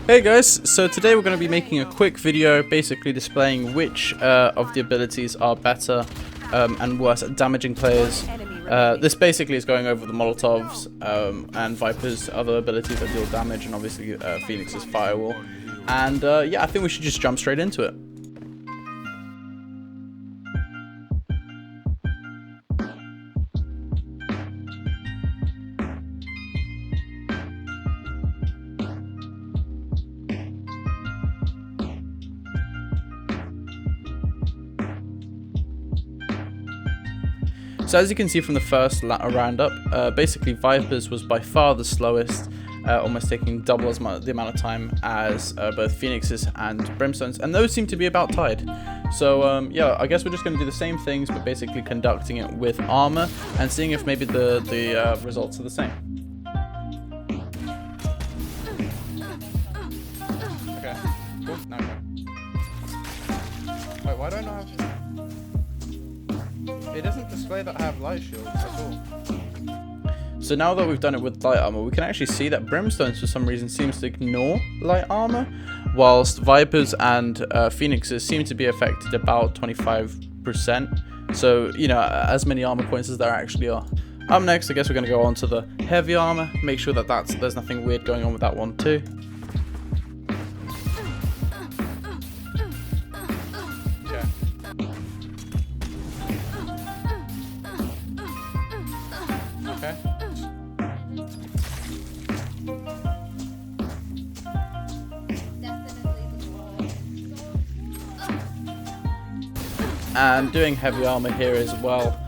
Hey guys, so today we're going to be making a quick video basically displaying which of the abilities are better and worse at damaging players. This basically is going over the Molotovs and Viper's other abilities that deal damage, and obviously Phoenix's Firewall. And yeah, I think we should just jump straight into it. So as you can see from the first roundup, basically Viper's was by far the slowest, almost taking double as much the amount of time as both Phoenix's and Brimstone's, and those seem to be about tied. So yeah, I guess we're just going to do the same things, but basically conducting it with armor and seeing if maybe the results are the same. Okay, cool. Now go. Wait, why don't I have... It doesn't display that I have light shield at all. So now that we've done it with light armor, we can actually see that Brimstone's for some reason seems to ignore light armor, whilst Viper's and Phoenix's seem to be affected about 25%. So, you know, as many armor points as there actually are. Up next, I guess we're going to go on to the heavy armor, make sure that there's nothing weird going on with that one too. And doing heavy armor here as well,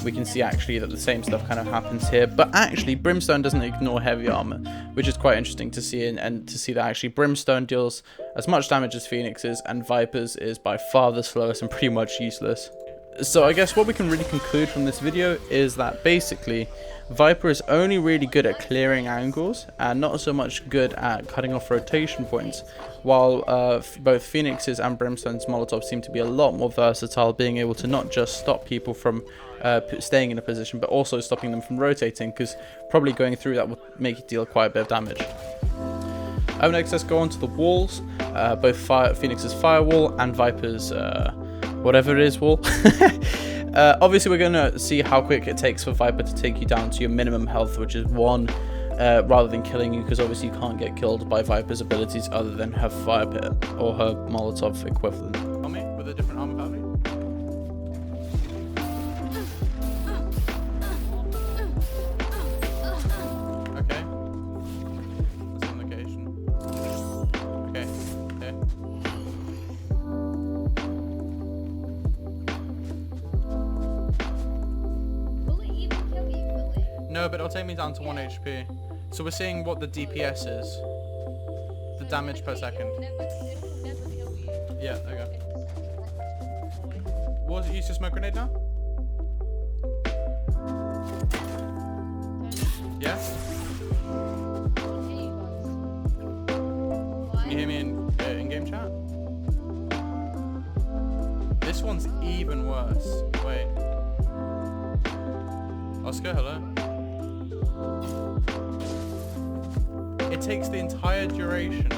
we can see actually that the same stuff kind of happens here, but actually Brimstone doesn't ignore heavy armor, which is quite interesting to see, and to see that actually Brimstone deals as much damage as Phoenix's, and Viper's is by far the slowest and pretty much useless. So I guess what we can really conclude from this video is that basically Viper is only really good at clearing angles and not so much good at cutting off rotation points, while both Phoenix's and Brimstone's Molotov seem to be a lot more versatile, being able to not just stop people from staying in a position, but also stopping them from rotating, because probably going through that will make you deal quite a bit of damage. Next, let's go on to the walls, both Phoenix's Firewall and Viper's whatever it is wall. Obviously we're going to see how quick it takes for Viper to take you down to your minimum health, which is 1, rather than killing you, because obviously you can't get killed by Viper's abilities other than her fire pit or her Molotov equivalent. Tell me, with a different armor value? Okay. That's on location. Okay. Okay. No, but it'll take me down to 1 HP. So we're seeing what the DPS is. The damage per second. Yeah, there you go. What was it used to smoke grenade now? Yeah? Can you hear me in game chat? This one's even worse. Wait. Oscar, hello? It takes the entire duration.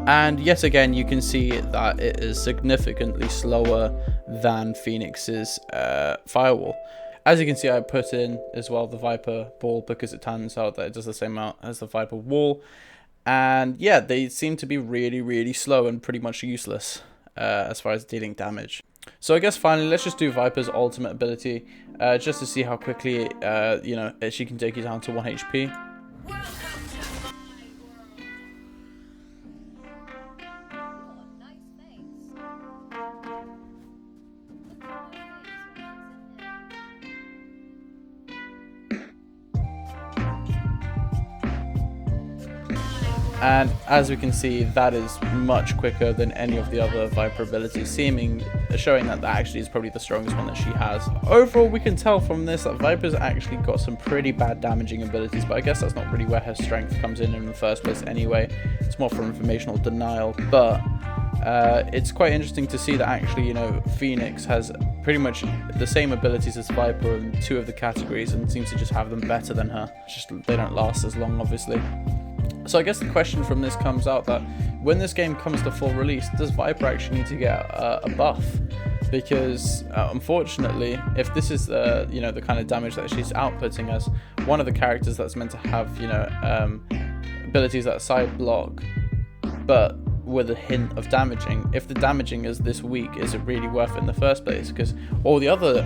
And yet again, you can see that it is significantly slower than Phoenix's Firewall. As you can see, I put in as well the Viper Ball, because it turns out that it does the same amount as the Viper Wall. And yeah, they seem to be really, really slow and pretty much useless as far as dealing damage. So I guess finally, let's just do Viper's ultimate ability, just to see how quickly, you know, she can take you down to 1 HP. And as we can see, that is much quicker than any of the other Viper abilities, showing that actually is probably the strongest one that she has. Overall, we can tell from this that Viper's actually got some pretty bad damaging abilities, but I guess that's not really where her strength comes in the first place anyway. It's more for informational denial, but it's quite interesting to see that actually, you know, Phoenix has pretty much the same abilities as Viper in 2 of the categories and seems to just have them better than her. Just they don't last as long, obviously. So I guess the question from this comes out that when this game comes to full release, does Viper actually need to get a buff? Because unfortunately, if this is the kind of damage that she's outputting as one of the characters that's meant to have abilities that side block, but with a hint of damaging, if the damaging is this weak, is it really worth it in the first place? Because all the other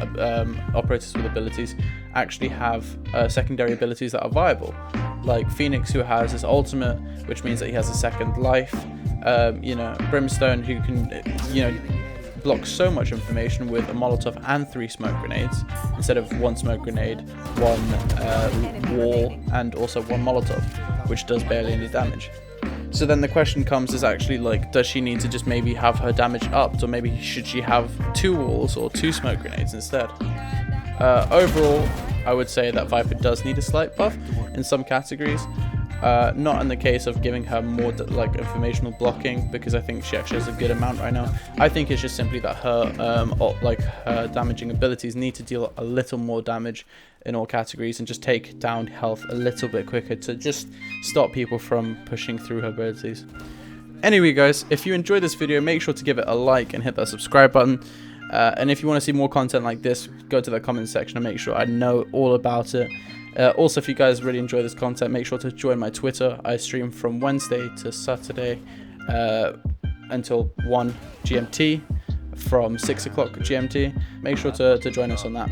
operators with abilities actually have secondary abilities that are viable, like Phoenix, who has his ultimate, which means that he has a second life. Brimstone, who can block so much information with a Molotov and 3 smoke grenades instead of 1 smoke grenade, 1 wall, and also 1 Molotov, which does barely any damage. So then the question comes is actually like, does she need to just maybe have her damage upped, or maybe should she have 2 walls or 2 smoke grenades instead? Overall, I would say that Viper does need a slight buff in some categories. Not in the case of giving her more informational blocking, because I think she actually has a good amount right now. I think it's just simply that her her damaging abilities need to deal a little more damage in all categories and just take down health a little bit quicker to just stop people from pushing through her abilities. Anyway guys, if you enjoyed this video, make sure to give it a like and hit that subscribe button. And if you want to see more content like this, go to the comment section and make sure I know all about it. Also, if you guys really enjoy this content, make sure to join my Twitter. I stream from Wednesday to Saturday until 1 GMT, from 6 o'clock GMT. Make sure to join us on that.